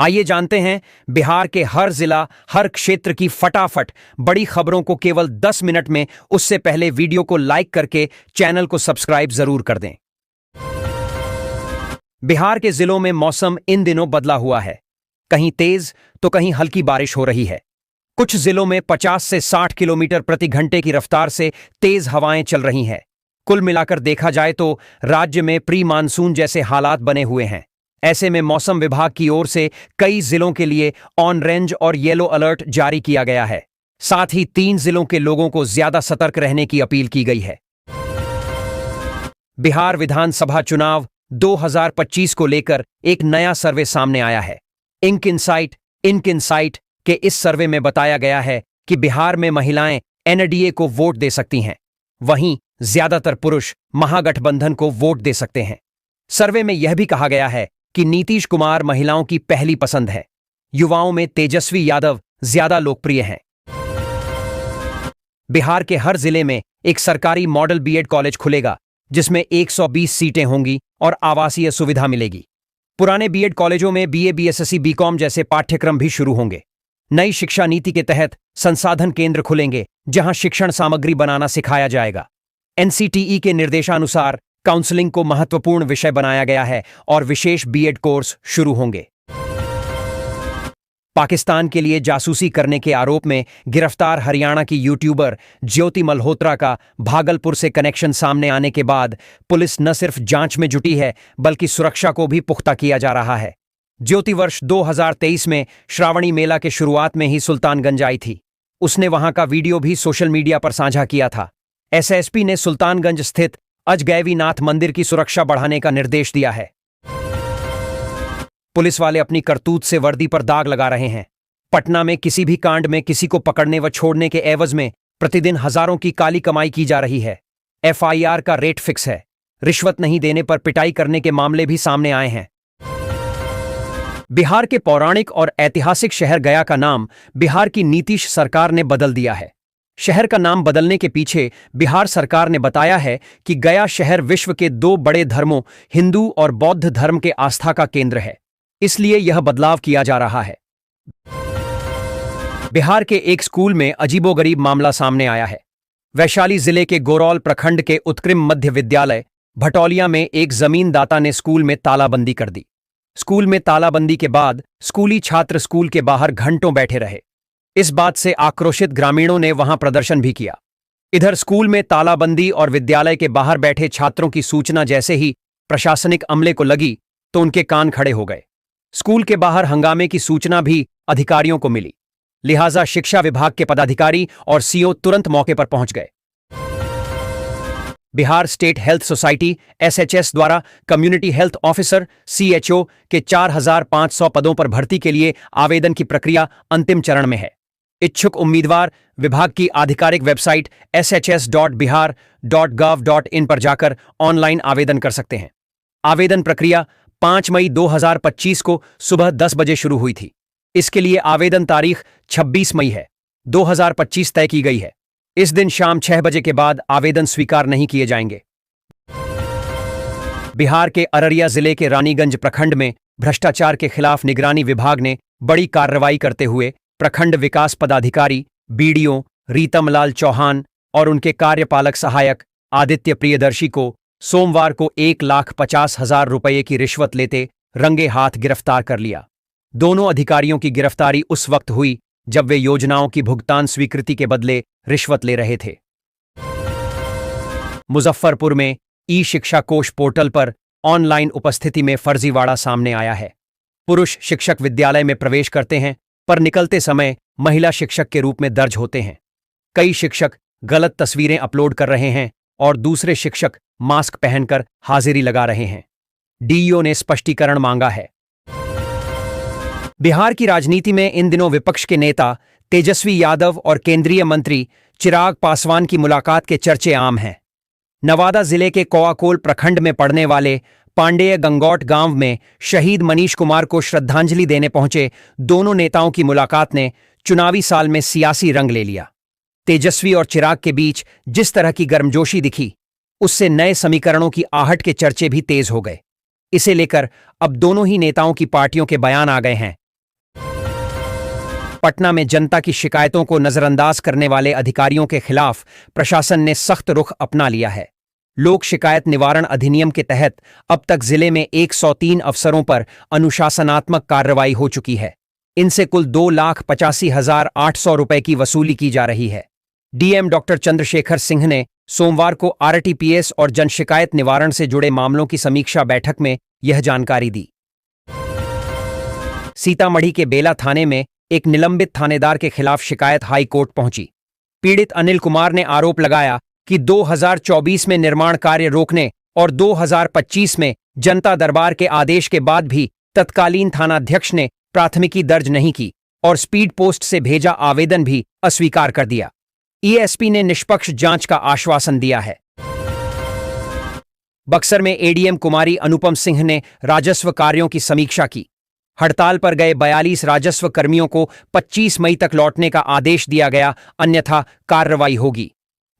आइए जानते हैं बिहार के हर जिला, हर क्षेत्र की फटाफट बड़ी खबरों को केवल 10 मिनट में। उससे पहले वीडियो को लाइक करके चैनल को सब्सक्राइब जरूर कर दें। बिहार के जिलों में मौसम इन दिनों बदला हुआ है। कहीं तेज तो कहीं हल्की बारिश हो रही है। कुछ जिलों में 50 से 60 किलोमीटर प्रति घंटे की रफ्तार से तेज हवाएं चल रही हैं। कुल मिलाकर देखा जाए तो राज्य में प्री मानसून जैसे हालात बने हुए हैं। ऐसे में मौसम विभाग की ओर से कई जिलों के लिए ऑरेंज और येलो अलर्ट जारी किया गया है। साथ ही 3 जिलों के लोगों को ज्यादा सतर्क रहने की अपील की गई है। बिहार विधानसभा चुनाव 2025 को लेकर एक नया सर्वे सामने आया है। इंक इनसाइट के इस सर्वे में बताया गया है कि बिहार में महिलाएं एनडीए को वोट दे सकती हैं, वहीं ज्यादातर पुरुष महागठबंधन को वोट दे सकते हैं। सर्वे में यह भी कहा गया है कि नीतीश कुमार महिलाओं की पहली पसंद है। युवाओं में तेजस्वी यादव ज्यादा लोकप्रिय हैं। बिहार के हर जिले में एक सरकारी मॉडल बीएड कॉलेज खुलेगा, जिसमें 120 सीटें होंगी और आवासीय सुविधा मिलेगी। पुराने बीएड कॉलेजों में बीए, बीएसएससी, बीकॉम जैसे पाठ्यक्रम भी शुरू होंगे। नई शिक्षा नीति के तहत संसाधन केंद्र खुलेंगे, जहां शिक्षण सामग्री बनाना सिखाया जाएगा। एनसीटीई के निर्देशानुसार काउंसलिंग को महत्वपूर्ण विषय बनाया गया है और विशेष बीएड कोर्स शुरू होंगे। पाकिस्तान के लिए जासूसी करने के आरोप में गिरफ्तार हरियाणा की यूट्यूबर ज्योति मल्होत्रा का भागलपुर से कनेक्शन सामने आने के बाद पुलिस न सिर्फ जांच में जुटी है, बल्कि सुरक्षा को भी पुख्ता किया जा रहा है। ज्योति वर्ष 2023 में श्रावणी मेला के शुरुआत में ही सुल्तानगंज आई थी। उसने वहां का वीडियो भी सोशल मीडिया पर साझा किया था। एसएसपी ने सुल्तानगंज स्थित अजगैवीनाथ मंदिर की सुरक्षा बढ़ाने का निर्देश दिया है। पुलिस वाले अपनी करतूत से वर्दी पर दाग लगा रहे हैं। पटना में किसी भी कांड में किसी को पकड़ने व छोड़ने के एवज में प्रतिदिन हजारों की काली कमाई की जा रही है। एफआईआर का रेट फिक्स है। रिश्वत नहीं देने पर पिटाई करने के मामले भी सामने आए हैं। बिहार के पौराणिक और ऐतिहासिक शहर गया का नाम बिहार की नीतीश सरकार ने बदल दिया है। शहर का नाम बदलने के पीछे बिहार सरकार ने बताया है कि गया शहर विश्व के 2 बड़े धर्मों, हिंदू और बौद्ध धर्म के आस्था का केंद्र है, इसलिए यह बदलाव किया जा रहा है। बिहार के एक स्कूल में अजीबोगरीब मामला सामने आया है। वैशाली जिले के गोरौल प्रखंड के उत्कृम मध्य विद्यालय भटौलिया में एक जमींदाता ने स्कूल में तालाबंदी कर दी। स्कूल में तालाबंदी के बाद स्कूली छात्र स्कूल के बाहर घंटों बैठे रहे। इस बात से आक्रोशित ग्रामीणों ने वहां प्रदर्शन भी किया। इधर स्कूल में तालाबंदी और विद्यालय के बाहर बैठे छात्रों की सूचना जैसे ही प्रशासनिक अमले को लगी तो उनके कान खड़े हो गए। स्कूल के बाहर हंगामे की सूचना भी अधिकारियों को मिली, लिहाजा शिक्षा विभाग के पदाधिकारी और सीओ तुरंत मौके पर पहुंच गए। Bihar state health society SHS द्वारा कम्युनिटी हेल्थ ऑफिसर सीएचओ के 4500 पदों पर भर्ती के लिए आवेदन की प्रक्रिया अंतिम चरण में है। इच्छुक उम्मीदवार विभाग की आधिकारिक वेबसाइट shs.bihar.gov.in पर जाकर ऑनलाइन आवेदन कर सकते हैं। आवेदन प्रक्रिया 5 मई 2025 को सुबह 10 बजे शुरू हुई थी। इसके लिए आवेदन तारीख 26 मई है 2025 तय की गई है। इस दिन शाम 6 बजे के बाद आवेदन स्वीकार नहीं किए जाएंगे। बिहार के अररिया जिले के रानीगंज प्रखंड में भ्रष्टाचार के खिलाफ निगरानी विभाग ने बड़ी कार्रवाई करते हुए प्रखंड विकास पदाधिकारी बीडीओ रीतमलाल चौहान और उनके कार्यपालक सहायक आदित्य प्रियदर्शी को सोमवार को 1,50,000 रुपये की रिश्वत लेते रंगे हाथ गिरफ्तार कर लिया। दोनों अधिकारियों की गिरफ्तारी उस वक्त हुई जब वे योजनाओं की भुगतान स्वीकृति के बदले रिश्वत ले रहे थे। मुजफ्फरपुर में ई शिक्षा कोष पोर्टल पर ऑनलाइन उपस्थिति में फर्जीवाड़ा सामने आया है। पुरुष शिक्षक विद्यालय में प्रवेश करते हैं, पर निकलते समय महिला शिक्षक के रूप में दर्ज होते हैं। कई शिक्षक गलत तस्वीरें अपलोड कर रहे हैं और दूसरे शिक्षक मास्क पहनकर हाजिरी लगा रहे हैं। डीईओ ने स्पष्टीकरण मांगा है। बिहार की राजनीति में इन दिनों विपक्ष के नेता तेजस्वी यादव और केंद्रीय मंत्री चिराग पासवान की मुलाकात के चर्चे आम हैं। नवादा जिले के कोआकोल प्रखंड में पड़ने वाले पांडेय गंगौट गांव में शहीद मनीष कुमार को श्रद्धांजलि देने पहुंचे दोनों नेताओं की मुलाकात ने चुनावी साल में सियासी रंग ले लिया। तेजस्वी और चिराग के बीच जिस तरह की गर्मजोशी दिखी, उससे नए समीकरणों की आहट के चर्चे भी तेज हो गए। इसे लेकर अब दोनों ही नेताओं की पार्टियों के बयान आ गए हैं पटना में जनता की शिकायतों को नजरअंदाज करने वाले अधिकारियों के खिलाफ प्रशासन ने सख्त रुख अपना लिया है। लोक शिकायत निवारण अधिनियम के तहत अब तक जिले में 103 अफसरों पर अनुशासनात्मक कार्रवाई हो चुकी है। इनसे कुल 2,85,800 रुपए की वसूली की जा रही है। डीएम डॉक्टर चंद्रशेखर सिंह ने सोमवार को आरटीपीएस और जन शिकायत निवारण से जुड़े मामलों की समीक्षा बैठक में यह जानकारी दी। सीतामढ़ी के बेला थाने में एक निलंबित थानेदार के खिलाफ शिकायत हाई कोर्ट पहुंची। पीड़ित अनिल कुमार ने आरोप लगाया कि 2024 में निर्माण कार्य रोकने और 2025 में जनता दरबार के आदेश के बाद भी तत्कालीन थानाध्यक्ष ने प्राथमिकी दर्ज नहीं की और स्पीड पोस्ट से भेजा आवेदन भी अस्वीकार कर दिया। ईएसपी ने निष्पक्ष जांच का आश्वासन दिया है। बक्सर में एडीएम कुमारी अनुपम सिंह ने राजस्व कार्यों की समीक्षा की। हड़ताल पर गए 42 राजस्व कर्मियों को 25 मई तक लौटने का आदेश दिया गया, अन्यथा कार्रवाई होगी।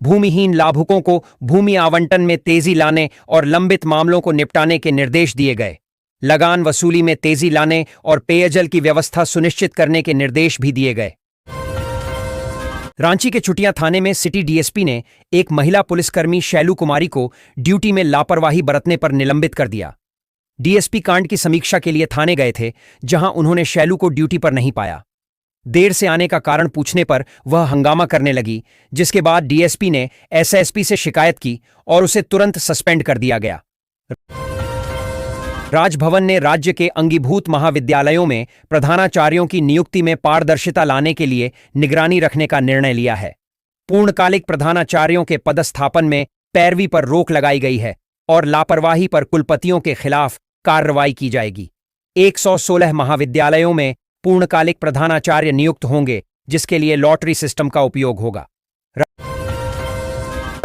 भूमिहीन लाभुकों को भूमि आवंटन में तेजी लाने और लंबित मामलों को निपटाने के निर्देश दिए गए। लगान वसूली में तेजी लाने और पेयजल की व्यवस्था सुनिश्चित करने के निर्देश भी दिए गए। रांची के चुटिया थाने में सिटी डीएसपी ने एक महिला पुलिसकर्मी शैलू कुमारी को ड्यूटी में लापरवाही बरतने पर निलंबित कर दिया। डीएसपी कांड की समीक्षा के लिए थाने गए थे, जहां उन्होंने शैलू को ड्यूटी पर नहीं पाया। देर से आने का कारण पूछने पर वह हंगामा करने लगी, जिसके बाद डीएसपी ने एसएसपी से शिकायत की और उसे तुरंत सस्पेंड कर दिया गया। राजभवन ने राज्य के अंगीभूत महाविद्यालयों में प्रधानाचार्यों की नियुक्ति में पारदर्शिता लाने के लिए निगरानी रखने का निर्णय लिया है। पूर्णकालिक प्रधानाचार्यों के पदस्थापन में पैरवी पर रोक लगाई गई है और लापरवाही पर कुलपतियों के खिलाफ कार्रवाई की जाएगी। 116 महाविद्यालयों में पूर्णकालिक प्रधानाचार्य नियुक्त होंगे, जिसके लिए लॉटरी सिस्टम का उपयोग होगा।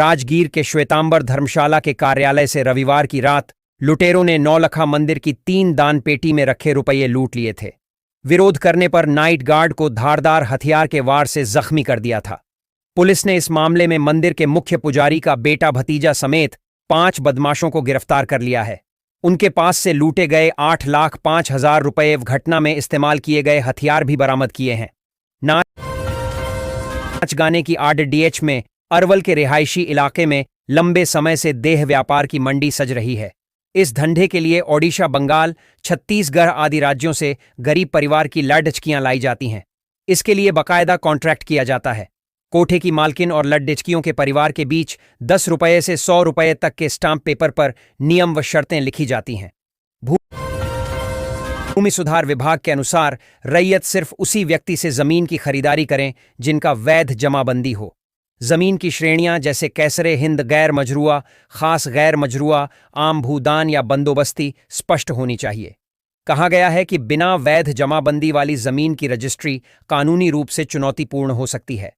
राजगीर के श्वेतांबर धर्मशाला के कार्यालय से रविवार की रात लुटेरों ने नौलखा मंदिर की 3 दान पेटी में रखे रुपये लूट लिए थे। विरोध करने पर नाइट गार्ड को धारदार हथियार के वार से जख्मी कर दिया था। पुलिस ने इस मामले में मंदिर के मुख्य पुजारी का बेटा भतीजा समेत 5 बदमाशों को गिरफ्तार कर लिया है। उनके पास से लूटे गए 8,05,000 रुपये घटना में इस्तेमाल किए गए हथियार भी बरामद किए हैं। नाच गाने की आरडीएच में अरवल के रिहायशी इलाके में लंबे समय से देह व्यापार की मंडी सज रही है। इस धंधे के लिए ओडिशा, बंगाल, छत्तीसगढ़ आदि राज्यों से गरीब परिवार की लड़डचकियां लाई जाती हैं। इसके लिए बाकायदा कॉन्ट्रैक्ट किया जाता है। कोठे की मालकिन और लड़डचकियों के परिवार के बीच 10 रुपये से 100 रुपये तक के स्टाम्प पेपर पर नियम व शर्तें लिखी जाती हैं। भूमि सुधार विभाग के अनुसार रैयत सिर्फ उसी व्यक्ति से जमीन की खरीदारी करें जिनका वैध जमाबंदी हो। जमीन की श्रेणियां जैसे कैसरे हिंद गैर मजरूआ, खास गैर मजरूआ, आम भूदान या बंदोबस्ती स्पष्ट होनी चाहिए। कहा गया है कि बिना वैध जमाबंदी वाली जमीन की रजिस्ट्री कानूनी रूप से चुनौतीपूर्ण हो सकती है।